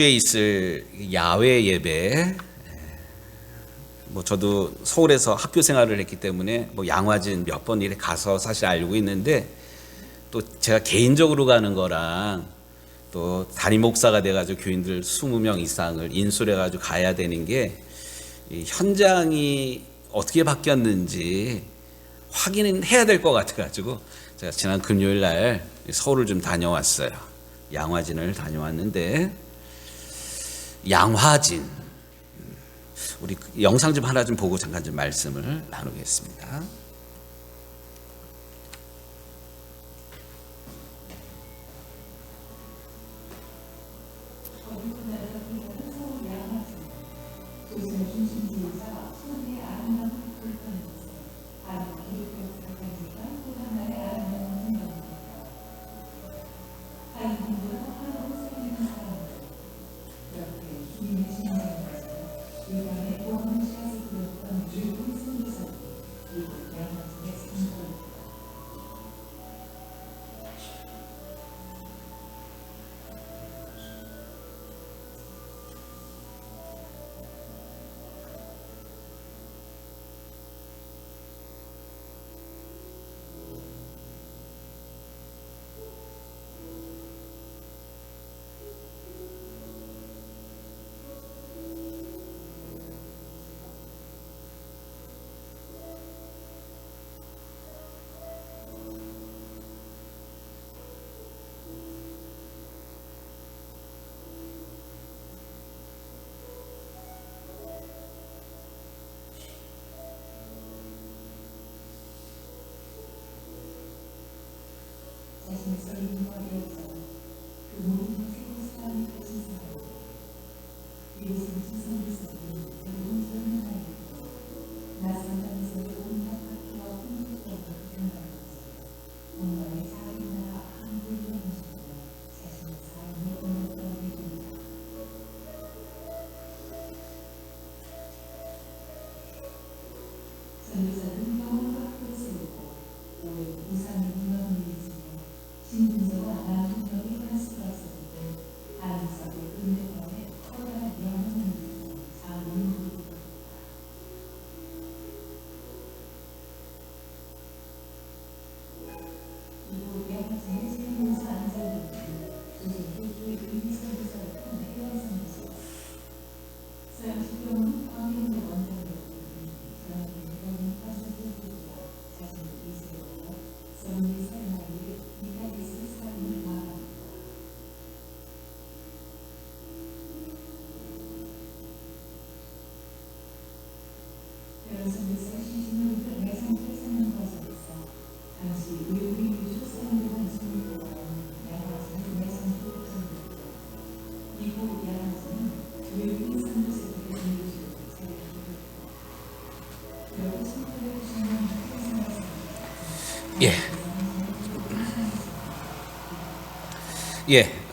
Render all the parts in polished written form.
에 있을 야외 예배, 저도 서울에서 학교 생활을 했기 때문에 양화진 몇 번 이렇게 가서 사실 알고 있는데, 또 제가 개인적으로 가는 거랑 또 담임 목사가 돼가지고 교인들 20명 이상을 인솔해가지고 가야 되는 게, 이 현장이 어떻게 바뀌었는지 확인은 해야 될 것 같아가지고 제가 지난 금요일 날 서울을 좀 다녀왔어요. 양화진을 다녀왔는데, 양화진, 우리 영상 좀 하나 좀 보고 잠깐 좀 말씀을 나누겠습니다.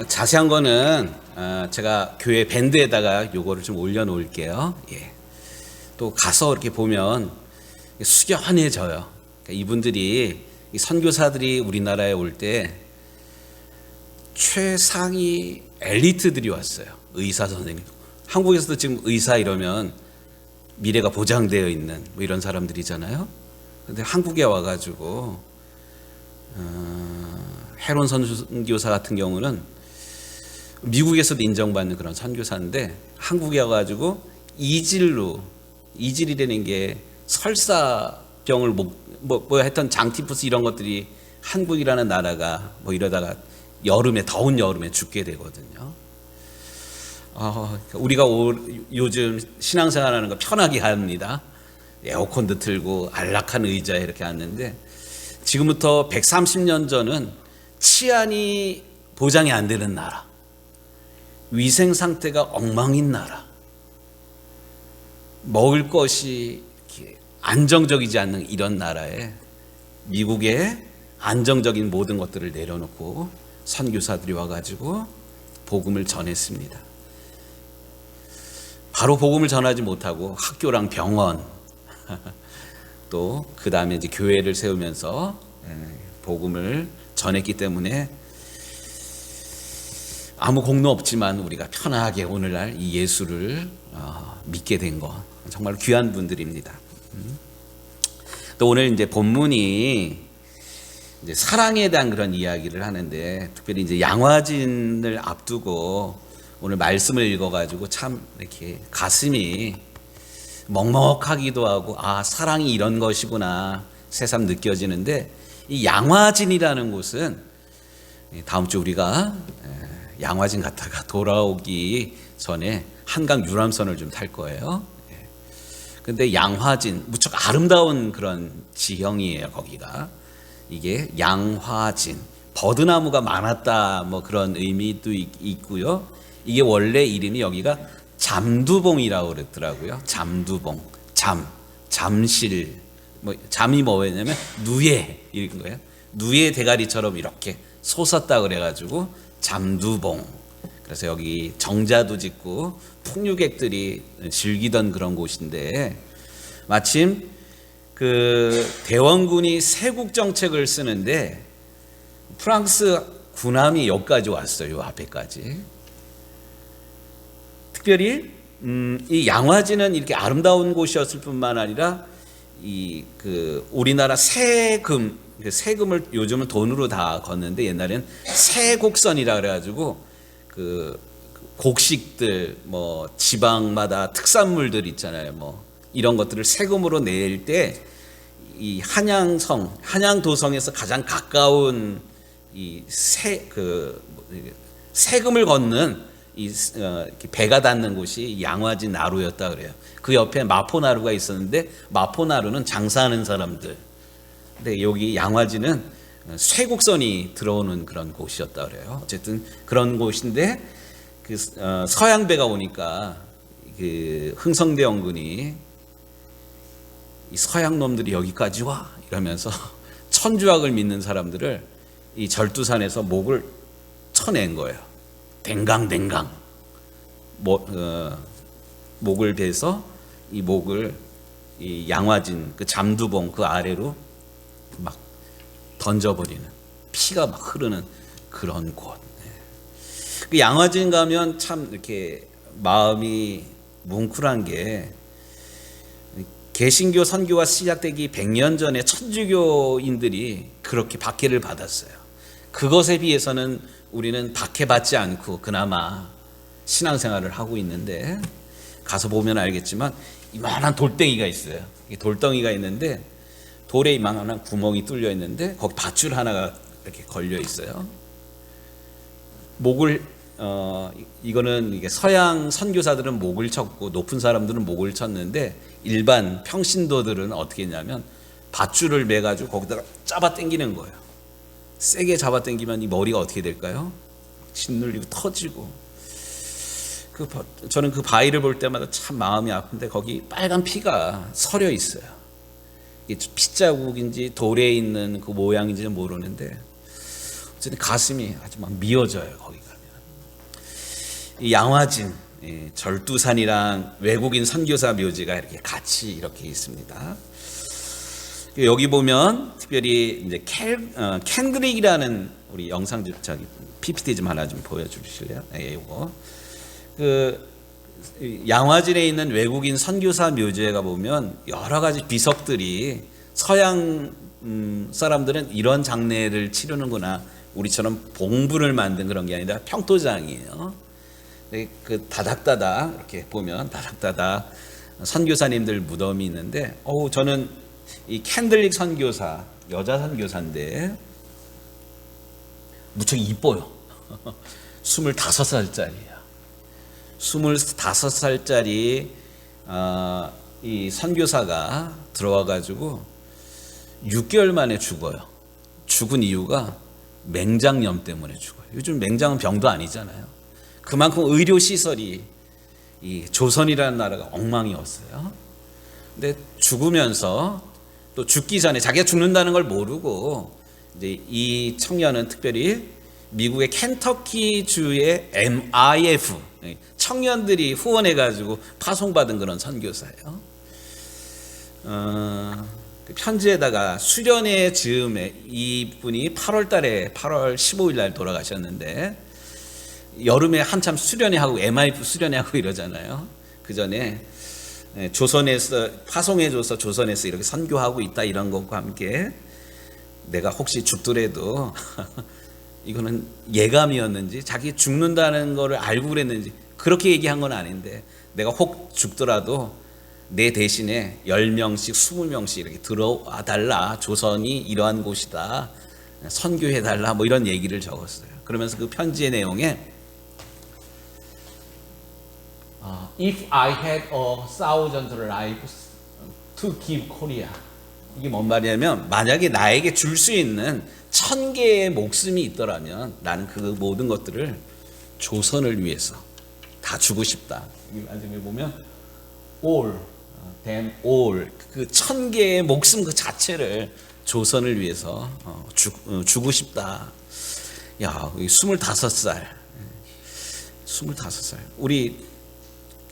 자세한 거는 제가 교회 밴드에다가 요거를 좀 올려놓을게요. 또 가서 이렇게 보면 숙연해져요. 그러니까 이분들이, 선교사들이 우리나라에 올 때 최상위 엘리트들이 왔어요. 의사 선생님. 한국에서도 지금 의사 이러면 미래가 보장되어 있는 이런 사람들이잖아요. 근데 한국에 와가지고 헤론 선교사 같은 경우는 미국에서도 인정받는 그런 선교사인데, 한국에 와가지고 이질이라는 게 설사병을 했던 장티푸스 이런 것들이 한국이라는 나라가 이러다가 더운 여름에 죽게 되거든요. 우리가 요즘 신앙생활하는 거 편하게 합니다. 에어컨도 틀고 안락한 의자에 이렇게 앉는데, 지금부터 130년 전은 치안이 보장이 안 되는 나라, 위생 상태가 엉망인 나라, 먹을 것이 안정적이지 않는 이런 나라에 미국의 안정적인 모든 것들을 내려놓고 선교사들이 와가지고 복음을 전했습니다. 바로 복음을 전하지 못하고 학교랑 병원, 또 그 다음에 이제 교회를 세우면서 복음을 전했기 때문에 아무 공로 없지만 우리가 편하게 오늘날 이 예수를 믿게 된 거 정말 귀한 분들입니다. 또 오늘 이제 본문이 이제 사랑에 대한 그런 이야기를 하는데, 특별히 이제 양화진을 앞두고 오늘 말씀을 읽어가지고 참 이렇게 가슴이 먹먹하기도 하고, 아, 사랑이 이런 것이구나 새삼 느껴지는데, 이 양화진이라는 곳은 다음 주 우리가 양화진 갔다가 돌아오기 전에 한강 유람선을 좀 탈 거예요. 근데 양화진 무척 아름다운 그런 지형이에요. 거기가 이게 양화진, 버드나무가 많았다 뭐 그런 의미도 있고요. 이게 원래 이름이 여기가 잠두봉이라고 그랬더라고요. 잠두봉, 잠실, 뭐 잠이 뭐냐면 누에 이런 거예요. 누에 대가리처럼 이렇게 솟았다 그래가지고 잠두봉. 그래서 여기 정자도 짓고 풍류객들이 즐기던 그런 곳인데, 마침 그 대원군이 세국 정책을 쓰는데 프랑스 군함이 여기까지 왔어요. 요 앞에까지. 특별히 이 양화진은 이렇게 아름다운 곳이었을 뿐만 아니라 이 그 우리나라 세금을 요즘은 돈으로 다 걷는데, 옛날에는 세곡선이라 그래가지고 그 곡식들 뭐 지방마다 특산물들 있잖아요. 뭐 이런 것들을 세금으로 낼 때 이 한양도성에서 가장 가까운 이 세금을 걷는 이 배가 닿는 곳이 양화진 나루였다 그래요. 그 옆에 마포나루가 있었는데 마포나루는 장사하는 사람들. 근데 여기 양화진은 쇠곡선이 들어오는 그런 곳이었다 그래요. 어쨌든 그런 곳인데 그 서양배가 오니까 그 흥성대원군이 이 서양 놈들이 여기까지 와 이러면서 천주학을 믿는 사람들을 이 절두산에서 목을 쳐낸 거예요. 댕강댕강 목을 베서 이 목을 이 양화진 그 잠두봉 그 아래로 막 던져버리는, 피가 막 흐르는 그런 곳. 그 양화진 가면 참 이렇게 마음이 뭉클한 게, 개신교 선교가 시작되기 100년 전에 천주교인들이 그렇게 박해를 받았어요. 그것에 비해서는 우리는 박해받지 않고 그나마 신앙생활을 하고 있는데, 가서 보면 알겠지만 이만한 돌덩이가 있어요. 이 돌덩이가 있는데 돌에 이만한 구멍이 뚫려 있는데 거기 밧줄 하나가 이렇게 걸려 있어요. 목을 이거는 이게 서양 선교사들은 목을 쳤고 높은 사람들은 목을 쳤는데, 일반 평신도들은 어떻게 했냐면 밧줄을 매가지고 거기다가 잡아 당기는 거예요. 세게 잡아 당기면 이 머리가 어떻게 될까요? 짓눌리고 터지고. 저는 그 바위를 볼 때마다 참 마음이 아픈데 거기 빨간 피가 서려 있어요. 이게 핏자국인지 돌에 있는 그 모양인지는 모르는데 어쨌든 가슴이 아주 막 미어져요. 거기 가면. 이 양화진, 절두산이랑 외국인 선교사 묘지가 이렇게 같이 이렇게 있습니다. 여기 보면 특별히 이제 캔드릭이라는 우리 영상 저기 PPT 좀 하나 좀 보여주실래요? 네, 이거 그 양화진에 있는 외국인 선교사 묘지에 가 보면 여러 가지 비석들이, 서양 사람들은 이런 장례를 치르는구나, 우리처럼 봉분을 만든 그런 게 아니라 평토장이에요. 그 다닥다닥 이렇게 보면 다닥다닥 선교사님들 무덤이 있는데, 저는 이 캔들릭 선교사, 여자 선교사인데 무척 이뻐요. 25살짜리예요. 25살짜리 이 선교사가 들어와가지고 6개월 만에 죽어요. 죽은 이유가 맹장염 때문에 죽어요. 요즘 맹장은 병도 아니잖아요. 그만큼 의료 시설이, 이 조선이라는 나라가 엉망이었어요. 근데 죽으면서 또 죽기 전에 자기가 죽는다는 걸 모르고 이제 이 청년은 특별히 미국의 켄터키 주의 MIF 청년들이 후원해가지고 파송받은 그런 선교사예요. 그 편지에다가 수련회 즈음에 이분이 8월 15일 날 돌아가셨는데, 여름에 한참 수련회 하고 MIF 수련회 하고 이러잖아요. 그 전에 조선에서 파송해줘서 조선에서 이렇게 선교하고 있다 이런 것과 함께 내가 혹시 죽더라도 이거는 예감이었는지 자기 죽는다는 거를 알고 그랬는지 그렇게 얘기한 건 아닌데 내가 혹 죽더라도 내 대신에 10명씩 20명씩 이렇게 들어와 달라. 조선이 이러한 곳이다. 선교해 달라. 뭐 이런 얘기를 적었어요. 그러면서 그 편지의 내용에 If I had 1,000 lives to give Korea. 이게 뭔 말이냐면 만약에 나에게 줄 수 있는 1,000개의 목숨이 있더라면 나는 그 모든 것들을 조선을 위해서 다 주고 싶다. 나중에 보면 all, then all 그 1,000개의 목숨 그 자체를 조선을 위해서 주고 싶다. 야, 25살. 우리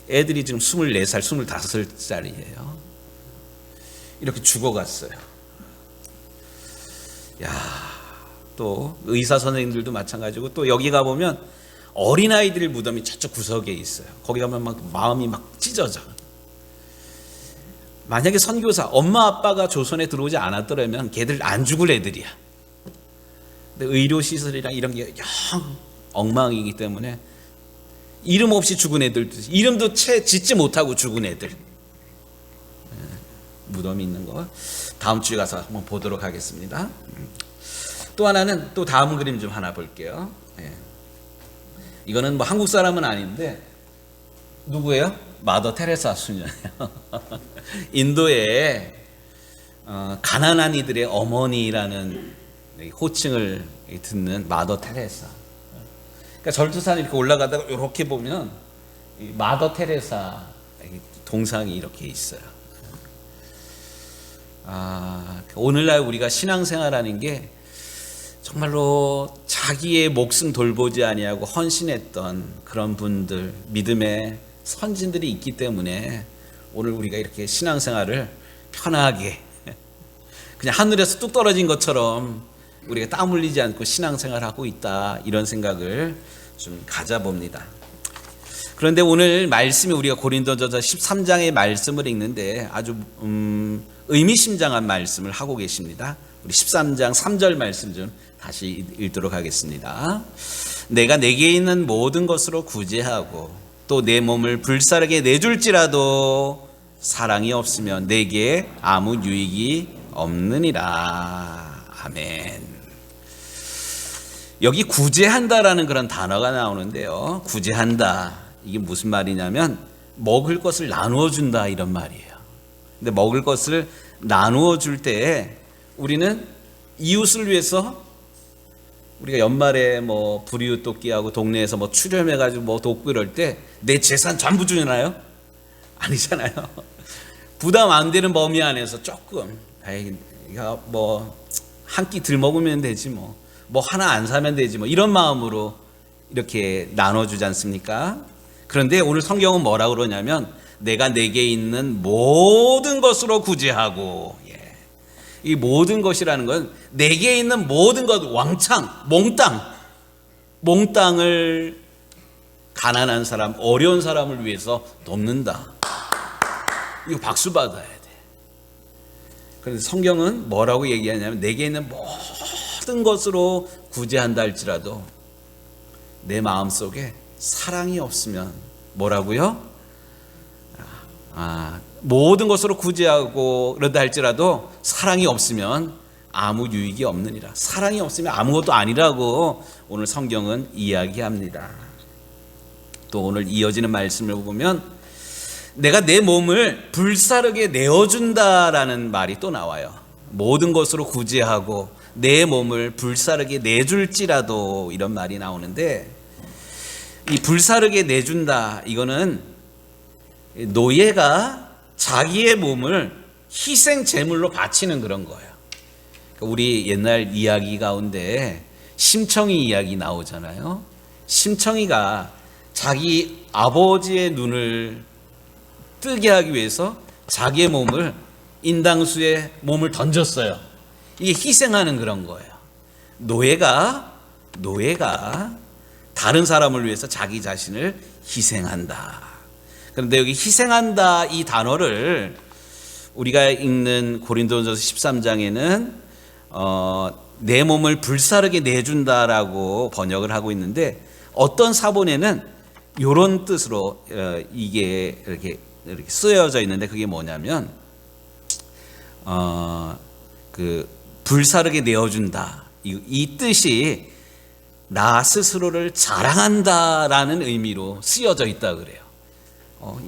애들이 지금 24살, 25살이에요. 이렇게 죽어갔어요. 야, 또 의사 선생님들도 마찬가지고 또 여기 가보면 어린아이들 무덤이 저쪽 구석에 있어요. 거기 가면 막 마음이 막 찢어져. 만약에 선교사, 엄마 아빠가 조선에 들어오지 않았더라면 걔들 안 죽을 애들이야. 근데 의료시설이랑 이런 게 영 엉망이기 때문에 이름 없이 죽은 애들도, 이름도 채 짓지 못하고 죽은 애들. 무덤이 있는 거 다음 주에 가서 한번 보도록 하겠습니다. 또 하나는 또 다음 그림 좀 하나 볼게요. 이거는 뭐 한국 사람은 아닌데 누구예요? 마더 테레사 수녀예요. 인도에 가난한 이들의 어머니라는 호칭을 듣는 마더 테레사. 그러니까 절투산 이렇게 올라가다가 이렇게 보면 마더 테레사 동상이 이렇게 있어요. 오늘날 우리가 신앙생활하는 게 정말로 자기의 목숨 돌보지 아니하고 헌신했던 그런 분들, 믿음의 선진들이 있기 때문에 오늘 우리가 이렇게 신앙생활을 편하게 그냥 하늘에서 뚝 떨어진 것처럼 우리가 땀 흘리지 않고 신앙생활하고 있다, 이런 생각을 좀 가져봅니다. 그런데 오늘 말씀이 우리가 고린도전서 13장의 말씀을 읽는데 아주 의미심장한 말씀을 하고 계십니다. 우리 13장 3절 말씀 좀 다시 읽도록 하겠습니다. 내가 내게 있는 모든 것으로 구제하고 또 내 몸을 불사르게 내줄지라도 사랑이 없으면 내게 아무 유익이 없느니라. 아멘. 여기 구제한다라는 그런 단어가 나오는데요. 구제한다. 이게 무슨 말이냐면 먹을 것을 나누어 준다, 이런 말이에요. 근데 먹을 것을 나누어 줄 때에 우리는 이웃을 위해서, 우리가 연말에 뭐 불이웃 돕기하고 동네에서 뭐 출연해가지고 뭐 돕고 이럴 때 내 재산 전부 주나요? 아니잖아요. 부담 안 되는 범위 안에서 조금, 이거 뭐 한 끼 덜 먹으면 되지 뭐 하나 안 사면 되지 뭐 이런 마음으로 이렇게 나눠주지 않습니까? 그런데 오늘 성경은 뭐라고 그러냐면 내가 내게 있는 모든 것으로 구제하고, 이 모든 것이라는 건 내게 있는 모든 것, 왕창, 몽땅을 가난한 사람, 어려운 사람을 위해서 돕는다. 이거 박수 받아야 돼. 그런데 성경은 뭐라고 얘기하냐면 내게 있는 모든 것으로 구제한다 할지라도 내 마음속에 사랑이 없으면 뭐라고요? 모든 것으로 구제하고 그러다 할지라도 사랑이 없으면 아무 유익이 없느니라. 사랑이 없으면 아무것도 아니라고 오늘 성경은 이야기합니다. 또 오늘 이어지는 말씀을 보면 내가 내 몸을 불사르게 내어준다라는 말이 또 나와요. 모든 것으로 구제하고 내 몸을 불사르게 내줄지라도, 이런 말이 나오는데 이 불사르게 내준다, 이거는 노예가 자기의 몸을 희생 제물로 바치는 그런 거예요. 우리 옛날 이야기 가운데 심청이 이야기 나오잖아요. 심청이가 자기 아버지의 눈을 뜨게 하기 위해서 자기의 몸을, 인당수에 몸을 던졌어요. 이게 희생하는 그런 거예요. 노예가 다른 사람을 위해서 자기 자신을 희생한다. 그런데 여기 희생한다 이 단어를 우리가 읽는 고린도전서 13장에는 내 몸을 불사르게 내준다라고 번역을 하고 있는데, 어떤 사본에는 이런 뜻으로 이게 이렇게 쓰여져 있는데, 그게 뭐냐면 그 불사르게 내어준다, 이 뜻이 나 스스로를 자랑한다라는 의미로 쓰여져 있다 그래요.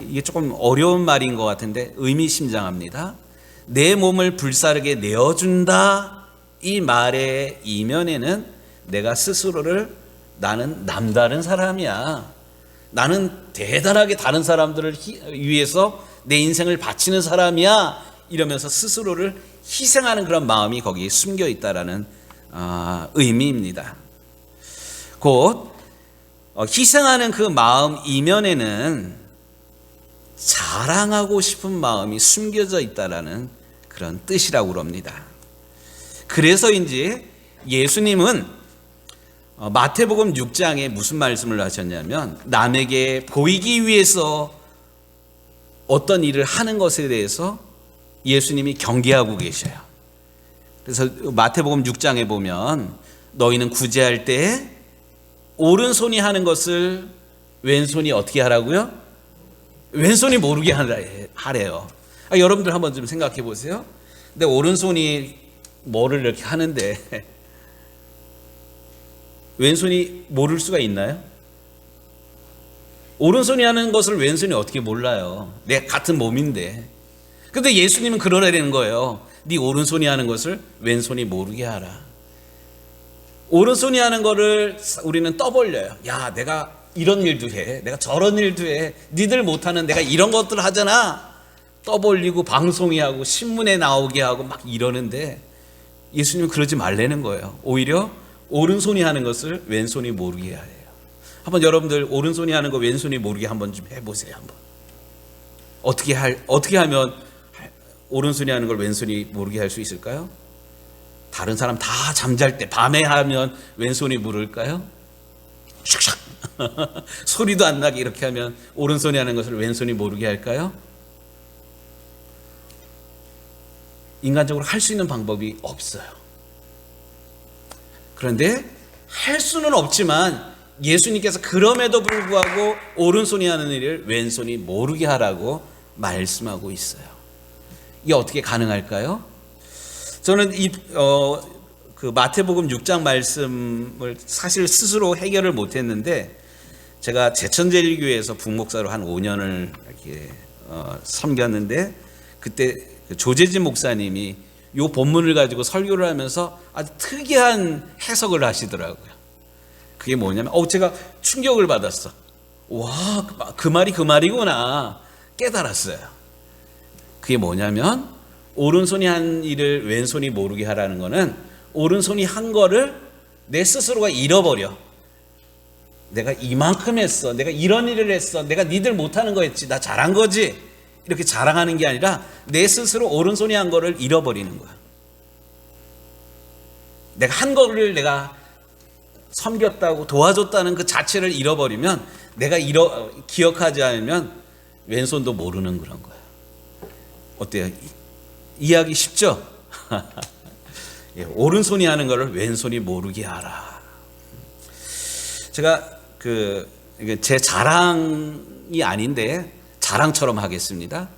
이게 조금 어려운 말인 것 같은데 의미심장합니다. 내 몸을 불사르게 내어준다, 이 말의 이면에는 내가 스스로를 나는 남다른 사람이야, 나는 대단하게 다른 사람들을 위해서 내 인생을 바치는 사람이야, 이러면서 스스로를 희생하는 그런 마음이 거기에 숨겨 있다라는 의미입니다. 곧 희생하는 그 마음 이면에는 자랑하고 싶은 마음이 숨겨져 있다라는 그런 뜻이라고 합니다. 그래서인지 예수님은 마태복음 6장에 무슨 말씀을 하셨냐면, 남에게 보이기 위해서 어떤 일을 하는 것에 대해서 예수님이 경계하고 계셔요. 그래서 마태복음 6장에 보면 너희는 구제할 때 오른손이 하는 것을 왼손이 어떻게 하라고요? 왼손이 모르게 하래요. 여러분들 한번 좀 생각해 보세요. 근데 오른손이 뭐를 이렇게 하는데 왼손이 모를 수가 있나요? 오른손이 하는 것을 왼손이 어떻게 몰라요? 내 같은 몸인데. 근데 예수님은 그러라는 거예요. 네 오른손이 하는 것을 왼손이 모르게 하라. 오른손이 하는 거를 우리는 떠벌려요. 야, 내가 이런 일도 해, 내가 저런 일도 해, 니들 못하는 내가 이런 것들 하잖아. 떠벌리고 방송이 하고 신문에 나오게 하고 막 이러는데, 예수님은 그러지 말라는 거예요. 오히려 오른손이 하는 것을 왼손이 모르게 해야 해요. 한번 여러분들 오른손이 하는 거 왼손이 모르게 한번 좀 해보세요. 한번 어떻게 하면 오른손이 하는 걸 왼손이 모르게 할 수 있을까요? 다른 사람 다 잠잘 때 밤에 하면 왼손이 모를까요? 샥샥 소리도 안 나게 이렇게 하면 오른손이 하는 것을 왼손이 모르게 할까요? 인간적으로 할 수 있는 방법이 없어요. 그런데 할 수는 없지만 예수님께서 그럼에도 불구하고 오른손이 하는 일을 왼손이 모르게 하라고 말씀하고 있어요. 이게 어떻게 가능할까요? 저는 그 마태복음 6장 말씀을 사실 스스로 해결을 못했는데, 제가 제천제일교회에서 북목사로 한 5년을 이렇게 섬겼는데, 그때 조재진 목사님이 이 본문을 가지고 설교를 하면서 아주 특이한 해석을 하시더라고요. 그게 뭐냐면, 제가 충격을 받았어. 와, 그 말이 그 말이구나 깨달았어요. 그게 뭐냐면, 오른손이 한 일을 왼손이 모르게 하라는 거는, 오른손이 한 거를 내 스스로가 잃어버려. 내가 이만큼 했어, 내가 이런 일을 했어, 내가 니들 못하는 거 했지, 나 잘한 거지, 이렇게 자랑하는 게 아니라 내 스스로 오른손이 한 거를 잃어버리는 거야. 내가 한 거를 내가 섬겼다고 도와줬다는 그 자체를 잃어버리면, 내가 기억하지 않으면 왼손도 모르는 그런 거야. 어때요? 이해하기 쉽죠? 예, 오른손이 하는 것을 왼손이 모르게 하라. 제가 제 자랑이 아닌데 자랑처럼 하겠습니다.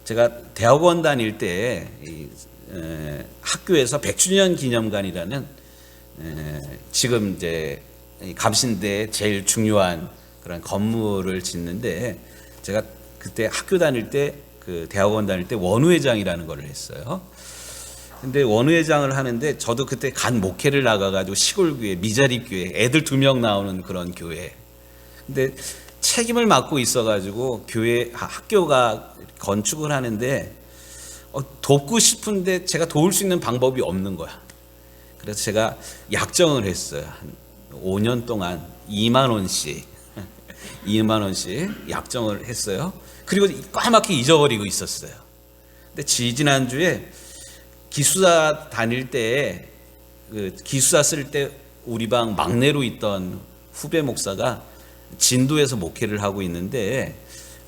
제가 대학원 다닐 때 학교에서 100주년 기념관이라는 지금 이제 감신대에 제일 중요한 그런 건물을 짓는데, 제가 그때 학교 다닐 때 그 대학원 다닐 때 원우회장이라는 걸 했어요. 근데 원우회장을 하는데, 저도 그때 간 목회를 나가가지고 시골교회, 미자립교회, 애들 2명 나오는 그런 교회. 근데 책임을 맡고 있어가지고 학교가 건축을 하는데 돕고 싶은데 제가 도울 수 있는 방법이 없는 거야. 그래서 제가 약정을 했어요. 한 5년 동안 2만 원씩 약정을 했어요. 그리고 까맣게 잊어버리고 있었어요. 근데 지난주에 기숙사 다닐 때, 기숙사 쓸 때 우리 방 막내로 있던 후배 목사가 진도에서 목회를 하고 있는데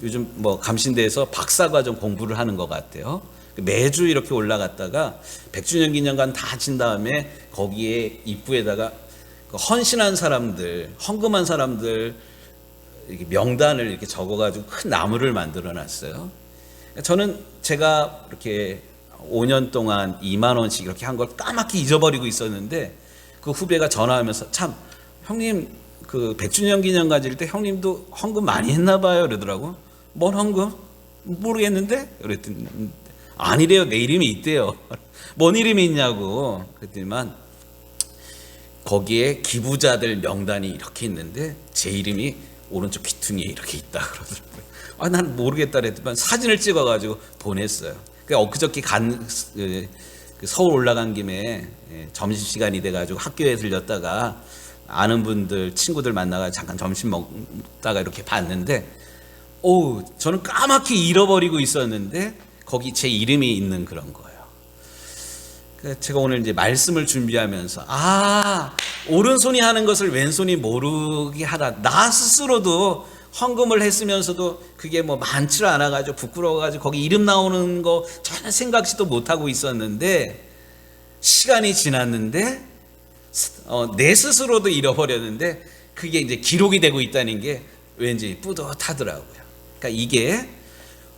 요즘 뭐 감신대에서 박사과정 공부를 하는 것 같아요. 매주 이렇게 올라갔다가 100주년 기념관 다 진 다음에 거기에 입구에다가 헌신한 사람들, 헌금한 사람들 이렇게 명단을 이렇게 적어가지고 큰 나무를 만들어 놨어요. 저는 제가 이렇게 5년 동안 2만 원씩 이렇게 한 걸 까맣게 잊어버리고 있었는데 그 후배가 전화하면서 참 형님 그 100주년 기념 가질 때 형님도 헌금 많이 했나 봐요 그러더라고. 뭔 헌금? 모르겠는데? 그랬더니 아니래요. 내 이름이 있대요. 뭔 이름이 있냐고. 그랬더니만 거기에 기부자들 명단이 이렇게 있는데 제 이름이 오른쪽 귀퉁이에 이렇게 있다 그러더라고요. 아, 난 모르겠다 그랬더니 사진을 찍어가지고 보냈어요. 엊그저께 서울 올라간 김에 점심시간이 돼가지고 학교에 들렸다가 아는 분들, 친구들 만나가 잠깐 점심 먹다가 이렇게 봤는데, 저는 까맣게 잃어버리고 있었는데 거기 제 이름이 있는 그런 거예요. 제가 오늘 이제 말씀을 준비하면서 오른손이 하는 것을 왼손이 모르게 하라. 나 스스로도 헌금을 했으면서도 그게 뭐 많지 않아가지고 부끄러워가지고 거기 이름 나오는 거 전혀 생각지도 못하고 있었는데 시간이 지났는데 내 스스로도 잃어버렸는데 그게 이제 기록이 되고 있다는 게 왠지 뿌듯하더라고요. 그러니까 이게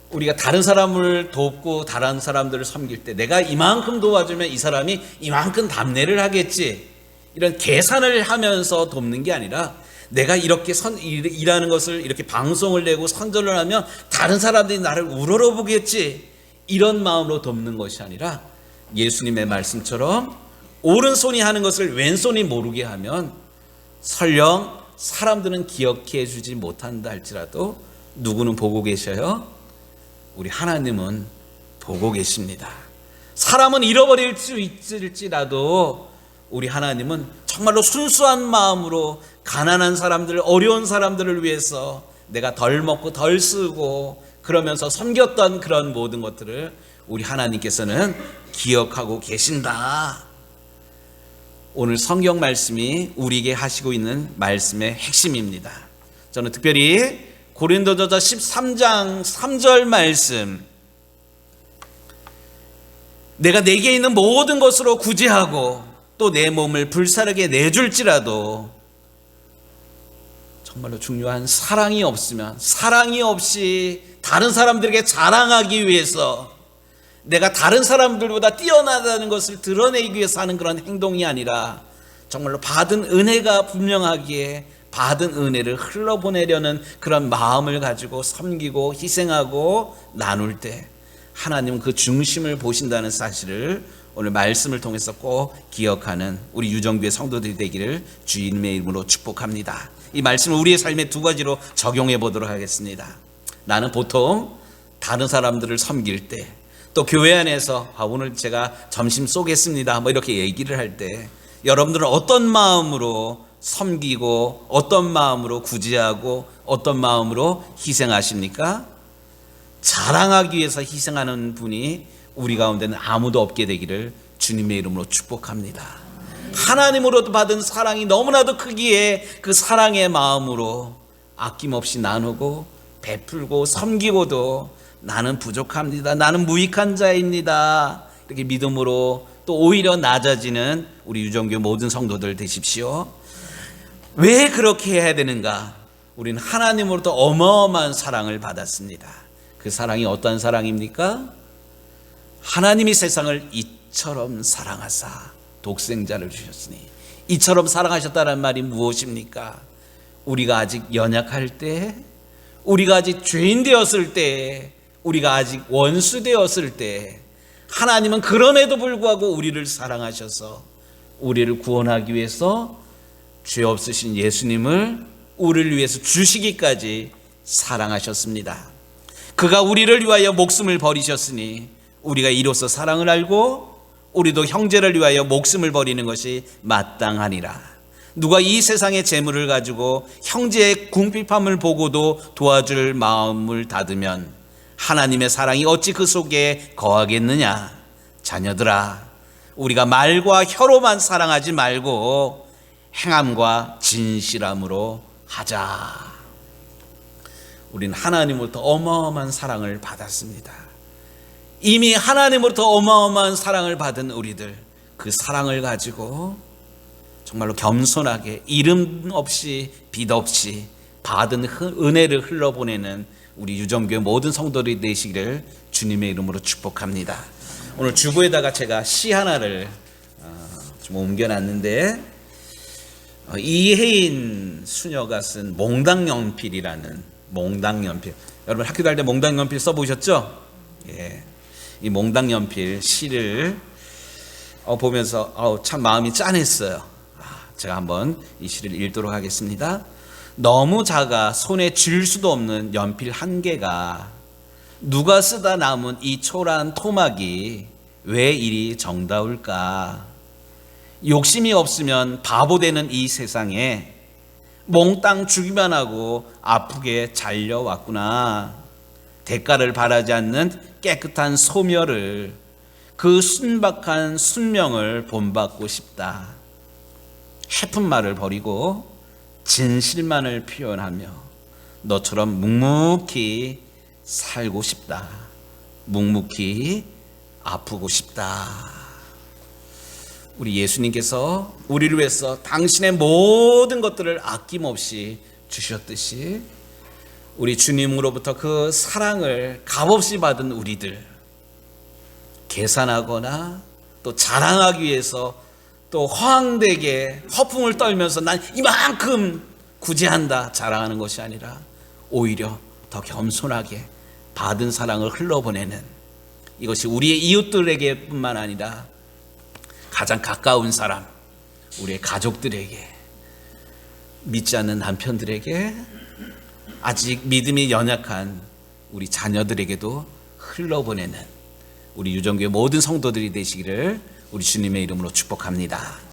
우리가 다른 사람을 돕고 다른 사람들을 섬길 때 내가 이만큼 도와주면 이 사람이 이만큼 답례를 하겠지, 이런 계산을 하면서 돕는 게 아니라 내가 이렇게 일하는 것을 이렇게 방송을 내고 선전을 하면 다른 사람들이 나를 우러러보겠지, 이런 마음으로 돕는 것이 아니라 예수님의 말씀처럼 오른손이 하는 것을 왼손이 모르게 하면 설령 사람들은 기억해 주지 못한다 할지라도 누구는 보고 계셔요? 우리 하나님은 보고 계십니다. 사람은 잃어버릴 수 있을지라도 우리 하나님은 정말로 순수한 마음으로 가난한 사람들, 어려운 사람들을 위해서 내가 덜 먹고 덜 쓰고 그러면서 섬겼던 그런 모든 것들을 우리 하나님께서는 기억하고 계신다. 오늘 성경 말씀이 우리에게 하시고 있는 말씀의 핵심입니다. 저는 특별히 고린도전서 13장 3절 말씀, 내가 내게 있는 모든 것으로 구제하고 또 내 몸을 불사르게 내줄지라도, 정말로 중요한 사랑이 없으면, 사랑이 없이 다른 사람들에게 자랑하기 위해서 내가 다른 사람들보다 뛰어나다는 것을 드러내기 위해서 하는 그런 행동이 아니라 정말로 받은 은혜가 분명하기에 받은 은혜를 흘러보내려는 그런 마음을 가지고 섬기고 희생하고 나눌 때 하나님은 그 중심을 보신다는 사실을 오늘 말씀을 통해서 꼭 기억하는 우리 유정교회 성도들이 되기를 주님의 이름으로 축복합니다. 이 말씀을 우리의 삶에 두 가지로 적용해 보도록 하겠습니다. 나는 보통 다른 사람들을 섬길 때, 또 교회 안에서 오늘 제가 점심 쏘겠습니다 뭐 이렇게 얘기를 할 때 여러분들은 어떤 마음으로 섬기고 어떤 마음으로 구제하고 어떤 마음으로 희생하십니까? 자랑하기 위해서 희생하는 분이 우리 가운데는 아무도 없게 되기를 주님의 이름으로 축복합니다. 하나님으로도 받은 사랑이 너무나도 크기에 그 사랑의 마음으로 아낌없이 나누고 베풀고 섬기고도 나는 부족합니다, 나는 무익한 자입니다, 이렇게 믿음으로 또 오히려 낮아지는 우리 유정교 모든 성도들 되십시오. 왜 그렇게 해야 되는가? 우리는 하나님으로부터 어마어마한 사랑을 받았습니다. 그 사랑이 어떤 사랑입니까? 하나님이 세상을 이처럼 사랑하사 독생자를 주셨으니, 이처럼 사랑하셨다는 말이 무엇입니까? 우리가 아직 연약할 때, 우리가 아직 죄인 되었을 때, 우리가 아직 원수 되었을 때 하나님은 그럼에도 불구하고 우리를 사랑하셔서 우리를 구원하기 위해서 죄 없으신 예수님을 우리를 위해서 주시기까지 사랑하셨습니다. 그가 우리를 위하여 목숨을 버리셨으니 우리가 이로써 사랑을 알고 우리도 형제를 위하여 목숨을 버리는 것이 마땅하니라. 누가 이 세상의 재물을 가지고 형제의 궁핍함을 보고도 도와줄 마음을 닫으면 하나님의 사랑이 어찌 그 속에 거하겠느냐. 자녀들아, 우리가 말과 혀로만 사랑하지 말고 행함과 진실함으로 하자. 우리는 하나님으로부터 어마어마한 사랑을 받았습니다. 이미 하나님으로부터 어마어마한 사랑을 받은 우리들, 그 사랑을 가지고 정말로 겸손하게 이름 없이 빚 없이 받은 은혜를 흘러보내는 우리 유정교회 모든 성도들이 되시기를 주님의 이름으로 축복합니다. 오늘 주보에다가 제가 시 하나를 좀 옮겨놨는데, 이혜인 수녀가 쓴 몽당연필이라는, 몽당연필, 여러분 학교 다닐 때 몽당연필 써보셨죠? 예, 이 몽당연필 시를 보면서 참 마음이 짠했어요. 제가 한번 이 시를 읽도록 하겠습니다. 너무 작아 손에 쥘 수도 없는 연필 한 개가 누가 쓰다 남은 이 초라한 토막이 왜 이리 정다울까? 욕심이 없으면 바보 되는 이 세상에 몽땅 주기만 하고 아프게 잘려왔구나. 대가를 바라지 않는 깨끗한 소멸을, 그 순박한 순명을 본받고 싶다. 해픈 말을 버리고 진실만을 표현하며 너처럼 묵묵히 살고 싶다. 묵묵히 아프고 싶다. 우리 예수님께서 우리를 위해서 당신의 모든 것들을 아낌없이 주셨듯이 우리 주님으로부터 그 사랑을 값없이 받은 우리들, 계산하거나 또 자랑하기 위해서 또 허황되게 허풍을 떨면서 난 이만큼 구제한다 자랑하는 것이 아니라 오히려 더 겸손하게 받은 사랑을 흘러보내는, 이것이 우리의 이웃들에게 뿐만 아니라 가장 가까운 사람, 우리의 가족들에게, 믿지 않는 남편들에게, 아직 믿음이 연약한 우리 자녀들에게도 흘러보내는 우리 유정교회 모든 성도들이 되시기를 우리 주님의 이름으로 축복합니다.